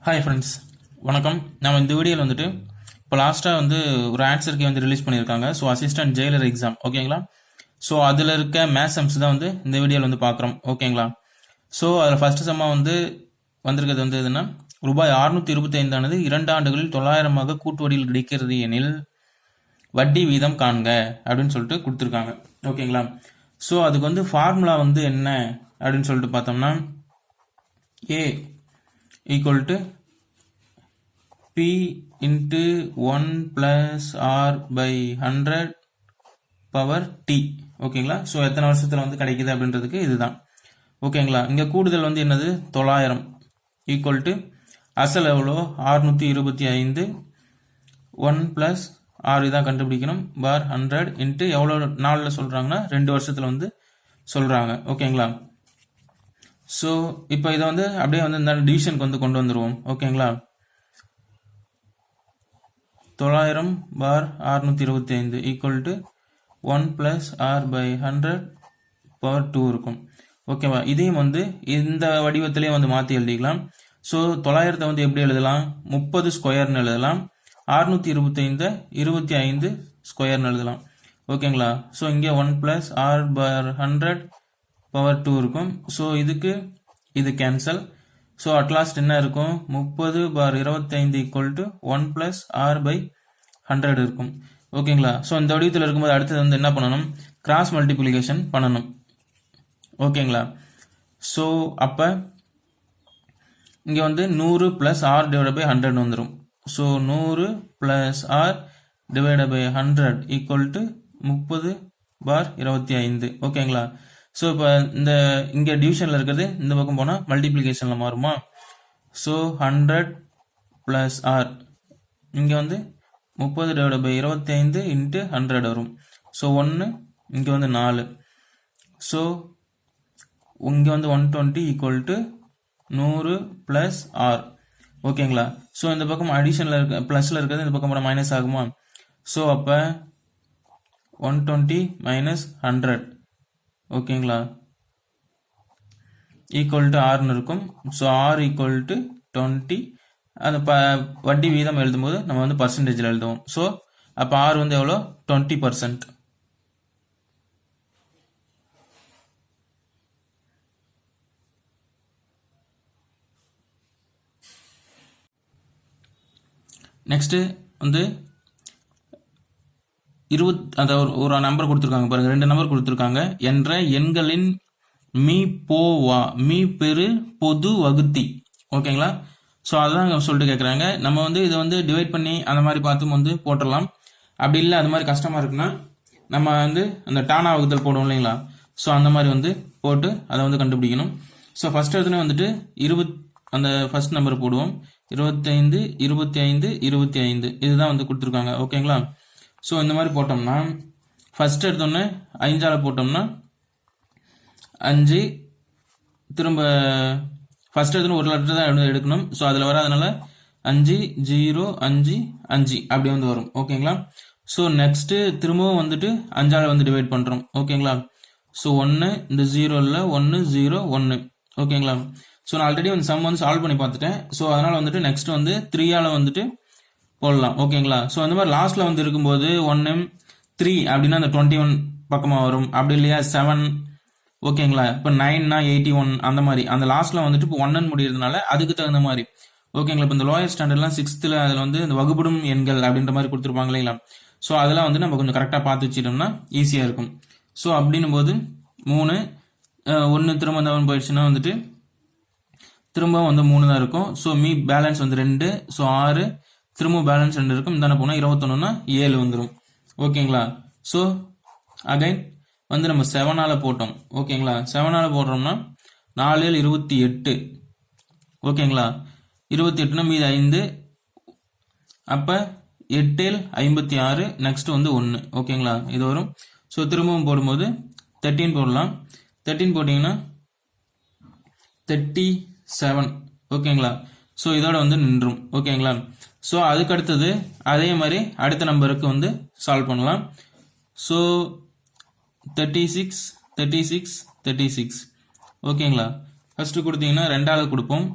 Hi friends, வணக்கம். நம்ம இந்த வீடியோவில் வந்துட்டு இப்போ லாஸ்ட்டாக வந்து ஒரு ஆன்சர் கீ வந்து ரிலீஸ் பண்ணியிருக்காங்க. ஸோ அசிஸ்டன்ட் ஜெயிலர் எக்ஸாம், ஓகேங்களா? ஸோ அதில் இருக்க மேத்ஸ் சம்ஸ் தான் வந்து இந்த வீடியோவில் வந்து பார்க்குறோம், ஓகேங்களா? ஸோ அதில் ஃபஸ்ட்டு சம்மாக வந்து வந்திருக்கிறது வந்து எதுனா, ரூபாய் 625 2 ஆண்டுகளில் 900 கூட்டு வட்டியில் கிடைக்கிறது எனில் வட்டி வீதம் காண்க அப்படின்னு சொல்லிட்டு கொடுத்துருக்காங்க, ஓகேங்களா? ஸோ அதுக்கு வந்து ஃபார்முலா வந்து என்ன அப்படின்னு சொல்லிட்டு பார்த்தோம்னா, A equal to P into 1 plus R by 100 power T, ஓகேங்களா? ஸோ எத்தனை வருஷத்தில் வந்து கிடைக்குது அப்படின்றதுக்கு இதுதான், ஓகேங்களா? இங்கே கூடுதல் வந்து என்னது, 900 ஈக்குவல் டு அசல் எவ்வளோ 625 1 plus R இதான் கண்டுபிடிக்கணும் பார் 100 இன்ட்டு எவ்வளோ நாளில் சொல்கிறாங்கன்னா 2 வருஷத்தில் வந்து சொல்கிறாங்க, ஓகேங்களா? ஸோ இப்போ இதை வந்து அப்படியே வந்து இந்த டிவிஷனுக்கு வந்து கொண்டு வந்துடுவோம், ஓகேங்களா? 900 பார் 625 equal to 1 plus R by 100 power 2 இருக்கும், ஓகேவா? இதையும் வந்து இந்த வடிவத்திலே வந்து மாற்றி எழுதிக்கலாம். ஸோ 900 வந்து எப்படி எழுதலாம், 30 ஸ்கொயர்னு எழுதலாம். 625 25 ஸ்கொயர்னு எழுதலாம், ஓகேங்களா? ஸோ இங்கே 1 plus R பார் 100 பவர் 2 இருக்கும். ஸோ இதுக்கு இது கேன்சல். ஸோ அட்லாஸ்ட் என்ன இருக்கும், 30 பார் 25 equal to 1 plus R by 100 இருக்கும், ஓகேங்களா? ஸோ இந்த வடிவத்தில் இருக்கும்போது அடுத்தது வந்து என்ன பண்ணணும், கிராஸ் மல்டிப்ளிகேஷன் பண்ணணும், ஓகேங்களா? ஸோ அப்போ இங்கே வந்து 100 plus R divided by 100 வந்துடும். So 100 plus R divided by 100 equal to 30 பார் 25, ஓகேங்களா? ஸோ இப்போ இந்த இங்கே டிவிஷனில் இருக்கிறது இந்த பக்கம் போனால் மல்டிப்ளிகேஷனில் மாறுமா? ஸோ 100 plus R இங்கே வந்து 30 divided by 25 இன்ட்டு 100 வரும். ஸோ 1 இங்கே வந்து 4. ஸோ இங்கே வந்து 120 ஈக்குவல் டு 100 plus R, ஓகேங்களா? ஸோ இந்த பக்கம் அடிஷனில் இருக்க ப்ளஸில் இருக்கிறது இந்த பக்கம் போனால் மைனஸ் ஆகுமா? ஸோ அப்போ 120 minus 100, ஓகேங்களா, ஈக்குவல் டு ஆர்னு இருக்கும். So R equal to 20. அந்த வட்டி வீதம் எழுதும்போது நம்ம வந்து பர்சன்டேஜில் எழுதுவோம். ஸோ அப்போ ஆர் வந்து எவ்வளோ, 20%. நெக்ஸ்ட்டு வந்து அந்த ஒரு நம்பர் கொடுத்துருக்காங்க பாருங்க, 2 நம்பர் கொடுத்துருக்காங்க. என்ற எண்களின் மீ பெரு பொது வகுத்தி, ஓகேங்களா? ஸோ அதான் சொல்லிட்டு கேட்குறாங்க. நம்ம வந்து இதை வந்து டிவைட் பண்ணி அந்த மாதிரி பார்த்து வந்து போட்டுடலாம். அப்படி இல்லை அது மாதிரி கஷ்டமாக இருக்குன்னா நம்ம வந்து அந்த டானா வகுத்தல் போடுவோம் இல்லைங்களா? ஸோ அந்த மாதிரி வந்து போட்டு அதை வந்து கண்டுபிடிக்கணும். ஸோ ஃபர்ஸ்ட் எடுத்துனே வந்துட்டு அந்த ஃபர்ஸ்ட் நம்பர் போடுவோம். 25 25 25 இதுதான் வந்து கொடுத்துருக்காங்க, ஓகேங்களா? ஸோ இந்த மாதிரி போட்டோம்னா ஃபர்ஸ்ட் எடுத்தோன்னே 5ஆல் போட்டோம்னா 5, திரும்ப ஃபர்ஸ்ட் எடுத்தோன்னு ஒரு லெட்டர் தான் எடுக்கணும். ஸோ அதில் வராதனால 5 0 5 5 அப்படி வந்து வரும், ஓகேங்களா? ஸோ நெக்ஸ்ட்டு திரும்பவும் வந்துட்டு 5ஆல் வந்து டிவைட் பண்ணுறோம், ஓகேங்களா? ஸோ 1 இந்த 0 இல்லை 1 0 1, ஓகேங்களா? ஸோ நான் ஆல்ரெடி வந்து சம் வந்து சால்வ் பண்ணி பார்த்துட்டேன். ஸோ அதனால் வந்துட்டு நெக்ஸ்ட் வந்து 3ஆல் வந்துட்டு போடலாம், ஓகேங்களா? ஸோ அந்த மாதிரி லாஸ்ட்ல வந்து இருக்கும்போது 1 3 அப்படின்னா அந்த 21 பக்கமாக வரும், அப்படி இல்லையா 7, ஓகேங்களா? இப்போ 9னா 81 அந்த மாதிரி அந்த லாஸ்ட்ல வந்துட்டு இப்போ 1 முடியறதுனால அதுக்கு தகுந்த மாதிரி, ஓகேங்களா? இப்போ இந்த லோயர் ஸ்டாண்டர்ட்லாம் 6th அதில் வந்து இந்த வகுப்படும் எண்கள் அப்படின்ற மாதிரி கொடுத்துருப்பாங்க இல்லைங்களா? ஸோ அதெல்லாம் வந்து நம்ம கொஞ்சம் கரெக்டாக பார்த்து வச்சுட்டோம்னா ஈஸியாக இருக்கும். ஸோ அப்படின்னும் போது 3 1 திரும்ப இந்த 1 போயிடுச்சுன்னா வந்துட்டு திரும்ப வந்து 3 தான் இருக்கும். ஸோ பேலன்ஸ் வந்து 2. ஸோ 6 திரும்ப பேலன்ஸ் 2 இருக்கும். இந்த போனால் 21னா 7 வந்துடும், ஓகேங்களா? ஸோ அகைன் வந்து நம்ம 7ஆல் போட்டோம், ஓகேங்களா? 7ஆல் போடுறோம்னா 4 28, ஓகேங்களா? 28னா மீது 5, அப்போ 8 56, நெக்ஸ்ட் வந்து 1, ஓகேங்களா? இது வரும். ஸோ திரும்பவும் போடும்போது 13 போடலாம். 13 போட்டிங்கன்னா 37, ஓகேங்களா? ஸோ இதோட வந்து நின்றும், ஓகேங்களா? ஸோ அதுக்கு அடுத்தது அதே மாதிரி அடுத்த நம்பருக்கு வந்து சால்வ் பண்ணலாம். ஸோ 36 36 36, ஓகேங்களா? ஃபர்ஸ்ட் கொடுத்தீங்கன்னா 2ஆல் கொடுப்போம்.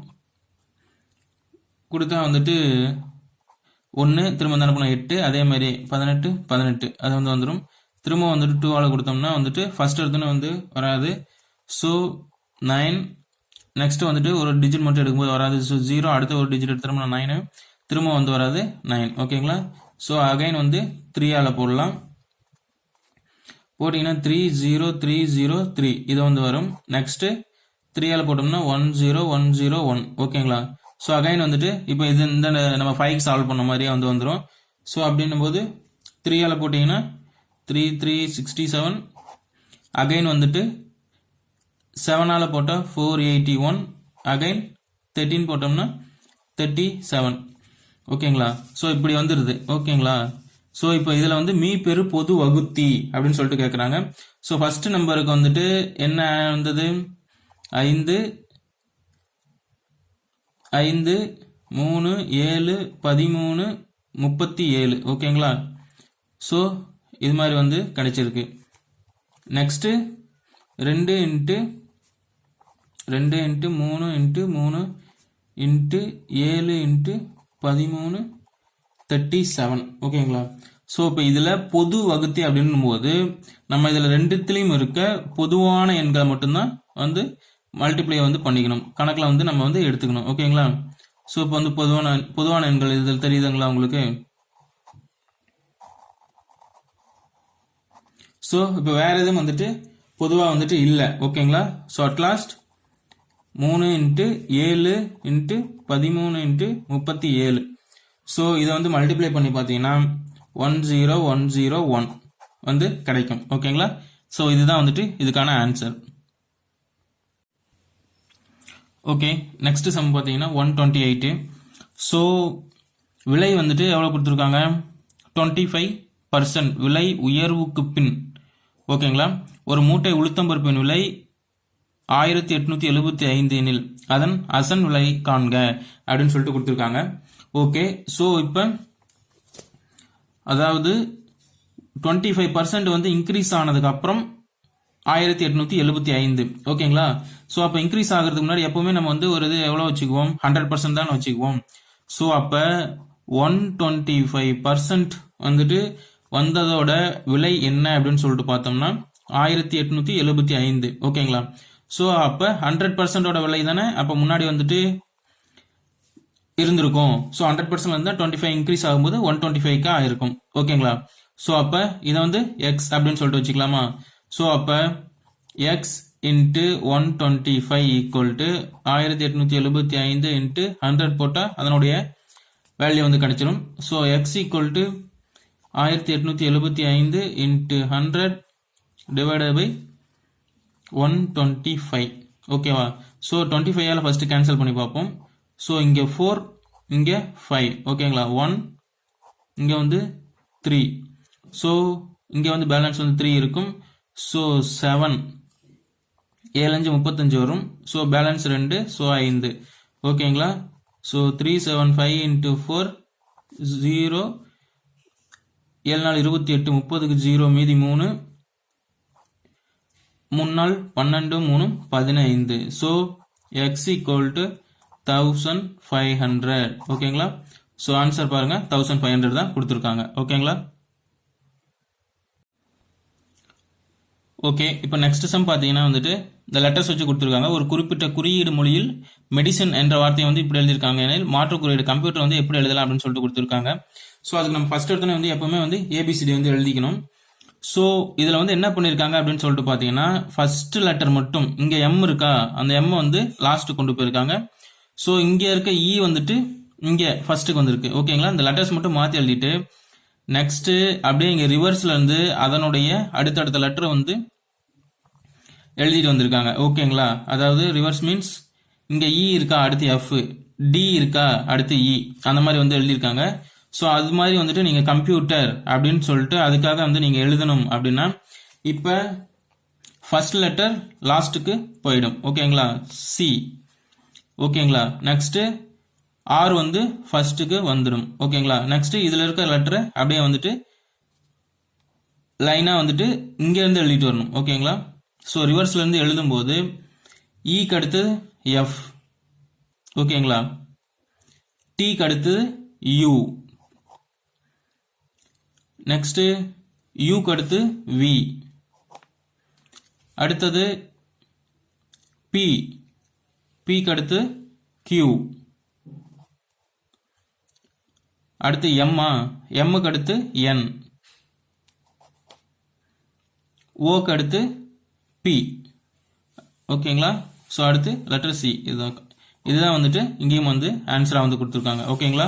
கொடுத்தா வந்துட்டு 1 திரும்ப என்ன பண்ண 8 அதே மாதிரி 18 18 அது வந்து வந்துடும். திரும்ப வந்துட்டு 2ஆல் கொடுத்தோம்னா வந்துட்டு ஃபர்ஸ்ட் எடுத்தோன்னே வந்து வராது. ஸோ 9 நெக்ஸ்ட் வந்துட்டு ஒரு டிஜிட் மட்டும் எடுக்கும்போது வராது. ஸோ 0 அடுத்த ஒரு டிஜிட் எடுத்தோம்னா 9 திரும்ப வந்து வராது 9. ஓகேங்களா. ஸோ அகைன் வந்து 3ஆல் போடலாம். போட்டிங்கன்னா 30303 இது வந்து வரும். நெக்ஸ்ட் 3ஆல் போட்டோம்னா 10101. ஓகேங்களா. ஸோ அகைன் வந்துட்டு இப்போ இது இந்த நம்ம 5 சால்வ் பண்ண மாதிரியே வந்து வந்துடும். ஸோ அப்படின்னும் போது 3ஆல் போட்டிங்கன்னா 3367. அகைன் வந்துட்டு 7ஆல் போட்டால் 481. அகைன் 13 போட்டோம்னா 37. ஓகேங்களா. ஸோ இப்படி வந்துடுது. ஓகேங்களா. ஸோ இப்போ இதில் வந்து மீப்பெரு பொது வகுத்தி அப்படின்னு சொல்லிட்டு கேட்குறாங்க. ஸோ ஃபர்ஸ்ட் நம்பருக்கு வந்துட்டு என்ன வந்தது 5 5 3 7 13 37. ஓகேங்களா. ஸோ இது மாதிரி வந்து கிடைச்சிருக்கு. Next 2 into 2 into 3 into 3 into 7 into 13 37. ஓகேங்களா. ஸோ இப்போ இதில் பொது வகுத்தி அப்படின்னும் போது நம்ம இதில் ரெண்டுத்துலேயும் இருக்க பொதுவான எண்களை மட்டும்தான் வந்து மல்டிப்ளை வந்து பண்ணிக்கணும். கணக்கில் வந்து நம்ம வந்து எடுத்துக்கணும். ஓகேங்களா. ஸோ இப்போ வந்து பொதுவான எண்கள் இதில் தெரியுதுங்களா உங்களுக்கு. ஸோ இப்போ வேற எதுவும் வந்துட்டு பொதுவாக வந்துட்டு இல்லை. ஓகேங்களா. So at last 3 into 7 into 13 into 37. So இதை வந்து மல்டிப்ளை பண்ணி பார்த்தீங்கன்னா 10101 வந்து கிடைக்கும். ஓகேங்களா. ஸோ இதுதான் வந்துட்டு இதுக்கான ஆன்சர். ஓகே. நெக்ஸ்ட் சம் பார்த்தீங்கன்னா 128. ஸோ விலை வந்துட்டு எவ்வளோ கொடுத்துருக்காங்க 25% விலை உயர்வுக்கு பின். ஓகேங்களா. ஒரு மூட்டை உளுத்தம்பருப்பின் விலை 1875 எனில் அதன் அசன் விலை காண்க அப்படின்னு சொல்லிட்டு கொடுத்துருக்காங்க. ஓகே. ஸோ இப்போ அதாவது 25% வந்து இன்க்ரீஸ் ஆனதுக்கு அப்புறம் 1875. ஓகேங்களா. ஸோ அப்போ இன்க்ரீஸ் ஆகிறதுக்கு முன்னாடி எப்பவுமே நம்ம வந்து ஒரு இது எவ்வளோ வச்சுக்குவோம் 100% தான் வச்சுக்குவோம். ஸோ அப்போ 125% வந்துட்டு வந்ததோட விலை என்ன அப்படின்னு சொல்லிட்டு பார்த்தோம்னா 1875. ஓகேங்களா. ஸோ அப்போ 100%ஓட விலை தானே அப்போ முன்னாடி வந்துட்டு இருந்திருக்கும். ஸோ 100% இருந்தால் 25 இன்க்ரீஸ் ஆகும்போது 125க்கு ஆயிருக்கும். ஓகேங்களா. ஸோ அப்போ இதை வந்து எக்ஸ் அப்படின்னு சொல்லிட்டு வச்சுக்கலாமா. ஸோ அப்போ X into 125 equal to 1875 into 100 போட்டால் அதனுடைய வேல்யூ வந்து கிடைச்சிடும். So X equal to 1875 into 100 divided by 125. ஓகேவா. ஸோ 25ஆல் ஃபர்ஸ்ட் கேன்சல் பண்ணி பார்ப்போம். ஸோ இங்கே 4 இங்கே 5. ஓகேங்களா. 1 இங்கே வந்து 3. ஸோ இங்கே வந்து பேலன்ஸ் வந்து 3 இருக்கும். ஸோ 7 7 5 35 வரும். So balance 2. ஸோ 5. ஓகேங்களா. ஸோ 375 இன்ட்டு 4 0 7 நாள் 28 30க்கு 0 மீதி 3 3 நாள் 12 3 15. So X equal to 1500. ஓகேங்களா. ஸோ ஆன்சர் பாருங்க 1500 தான் கொடுத்துருக்காங்க. ஓகேங்களா. ஓகே. இப்போ நெக்ஸ்ட் சம் பார்த்தீங்கன்னா வந்துட்டு இந்த லெட்டர்ஸ் வச்சு கொடுத்துருக்காங்க. ஒரு குறிப்பிட்ட குறியீடு மொழியில் மெடிசன் என்ற வார்த்தையை வந்து இப்படி எழுதியிருக்காங்க எனில் மாற்று குறியீடு கம்ப்யூட்டர் வந்து எப்படி எழுதலாம் அப்படின்னு சொல்லிட்டு கொடுத்துருக்காங்க. ஸோ அதுக்கு நம்ம ஃபர்ஸ்ட் எடுத்தோன்னே வந்து எப்பவுமே வந்து ஏபிசிடி வந்து எழுதிக்கணும். ஸோ இதில் வந்து என்ன பண்ணியிருக்காங்க அப்படின்னு சொல்லிட்டு பார்த்தீங்கன்னா ஃபர்ஸ்ட் லெட்டர் மட்டும் இங்கே எம் இருக்கா அந்த எம் வந்து லாஸ்ட்டு கொண்டு போயிருக்காங்க. ஸோ இங்கே இருக்க இ வந்துட்டு இங்கே ஃபர்ஸ்ட்டுக்கு வந்திருக்கு. ஓகேங்களா. இந்த லெட்டர்ஸ் மட்டும் மாற்றி எழுதிட்டு நெக்ஸ்ட்டு அப்படியே இங்கே ரிவர்ஸில் இருந்து அதனுடைய அடுத்தடுத்த லெட்டரை வந்து எழுதிட்டு வந்திருக்காங்க. ஓகேங்களா. அதாவது ரிவர்ஸ் மீன்ஸ் இங்கே இ இருக்கா அடுத்து எஃப், டி இருக்கா அடுத்து இ, அந்த மாதிரி வந்து எழுதியிருக்காங்க. ஸோ அது மாதிரி வந்துட்டு நீங்கள் கம்ப்யூட்டர் அப்படின்னு சொல்லிட்டு அதுக்காக வந்து நீங்கள் எழுதணும் அப்படின்னா இப்போ ஃபர்ஸ்ட் லெட்டர் லாஸ்ட்டுக்கு போயிடும். ஓகேங்களா. சி. ஓகேங்களா. நெக்ஸ்ட்டு ஆர் வந்து ஃபர்ஸ்ட்டுக்கு வந்துடும். ஓகேங்களா. நெக்ஸ்ட் இதில் இருக்கிற லெட்டரை அப்படியே வந்துட்டு லைனாக வந்துட்டு இங்கேருந்து எழுதிட்டு வரணும். ஓகேங்களா. ஸோ ரிவர்ஸ்லேருந்து எழுதும்போது ஈக்கு அடுத்து எஃப். ஓகேங்களா. டீக்கு அடுத்து யூ, நெக்ஸ்ட் யூக்கு அடுத்து வி, அடுத்தது பி, பிக்கு அடுத்து கியூ, அடுத்து எம்மா, எம்முக்கு அடுத்து என், ஓக்கு அடுத்து பி. ஓகேங்களா? ஸோ அடுத்து லெட்டர் சி. இதுதான் வந்துட்டு இங்கேயும் வந்து ஆன்சராக வந்து கொடுத்துருக்காங்க. ஓகேங்களா?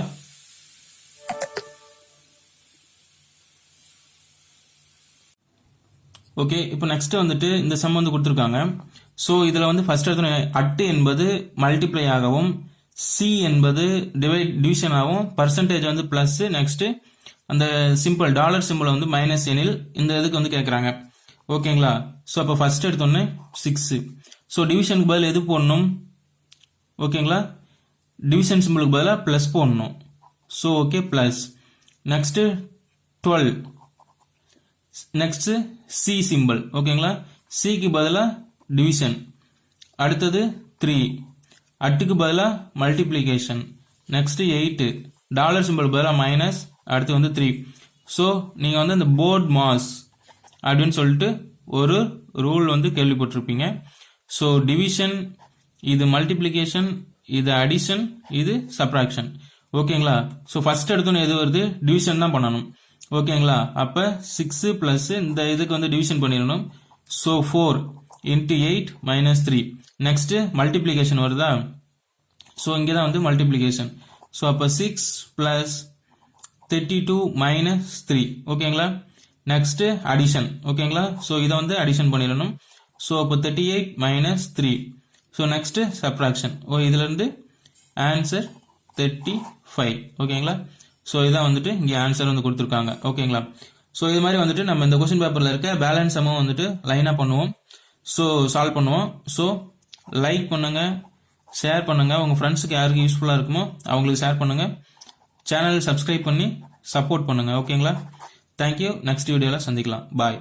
ஓகே, இப்போ நெக்ஸ்ட் வந்துட்டு இந்த சம் வந்து கொடுத்துருக்காங்க. ஸோ இதில் வந்து ஃபர்ஸ்ட் எடுத்து அட்டு என்பது மல்டிப்ளை ஆகவும், சி என்பது டிவிஷன் ஆகும், பர்சன்டேஜ் வந்து பிளஸ், நெக்ஸ்ட் அந்த சிம்பிள் டாலர் சிம்பிள் வந்து மைனஸ் எனில் இந்த இதுக்கு வந்து கேட்குறாங்க. ஓகேங்களா? ஸோ அப்போ ஃபர்ஸ்ட் எடுத்தோன்னே 6. ஸோ டிவிஷனுக்கு பதில் எது போடணும்? ஓகேங்களா? டிவிஷன் சிம்பிளுக்கு பதிலாக பிளஸ் போடணும். So okay, plus. Next 12, next C simple. ஓகேங்களா? சிக்கு பதிலாக டிவிஷன், அடுத்தது 3, அட்டுக்கு பதிலாக மல்டிப்ளிகேஷன், நெக்ஸ்ட் 8, டாலர் சிம்பிள் பதிலாக மைனஸ், அடுத்து வந்து 3. ஸோ நீங்கள் வந்து அந்த போர்ட் மாஸ் அப்படின்னு சொல்லிட்டு ஒரு ரூல் வந்து கேள்விப்பட்டிருப்பீங்க. ஸோ டிவிஷன், இது மல்டிப்ளிகேஷன், இது அடிஷன், இது சப்ராக்ஷன். ஓகேங்களா? ஸோ ஃபர்ஸ்ட் எடுத்தோன்னு எது வருது? டிவிஷன் தான் பண்ணணும். ஓகேங்களா? அப்போ 6 பிளஸ் இந்த இதுக்கு வந்து டிவிஷன் பண்ணிடணும். So 4 into 8 minus 3. Next multiplication வருதா? ஸோ இங்கே தான் வந்து மல்டிப்ளிகேஷன். ஸோ அப்போ 6 பிளஸ் 32 மைனஸ் 3. ஓகேங்களா? Next addition. ஓகேங்களா? ஸோ இதை வந்து அடிஷன் பண்ணிடணும். ஸோ அப்போ 38 மைனஸ் 3. So next subtraction. இதுல இருந்து ஆன்சர் 35. ஓகேங்களா? ஸோ இதான் வந்துட்டு இங்கே ஆன்சர் வந்து கொடுத்துருக்காங்க. ஓகேங்களா? ஸோ இது மாதிரி வந்துட்டு நம்ம இந்த கொஸ்டின் பேப்பரில் இருக்க பேலன்ஸ் சம்மும் வந்துட்டு லைனாக பண்ணுவோம். ஸோ சால்வ் பண்ணுவோம். ஸோ லைக் பண்ணுங்க, ஷேர் பண்ணுங்க, உங்கள் ஃப்ரெண்ட்ஸுக்கு யாருக்கு யூஸ்ஃபுல்லாக இருக்குமோ அவங்களுக்கு ஷேர் பண்ணுங்க. சேனல் சப்ஸ்கிரைப் பண்ணி சப்போர்ட் பண்ணுங்க. ஓகேங்களா? தேங்க்யூ. நெக்ஸ்ட் வீடியோவில் சந்திக்கலாம். பாய்.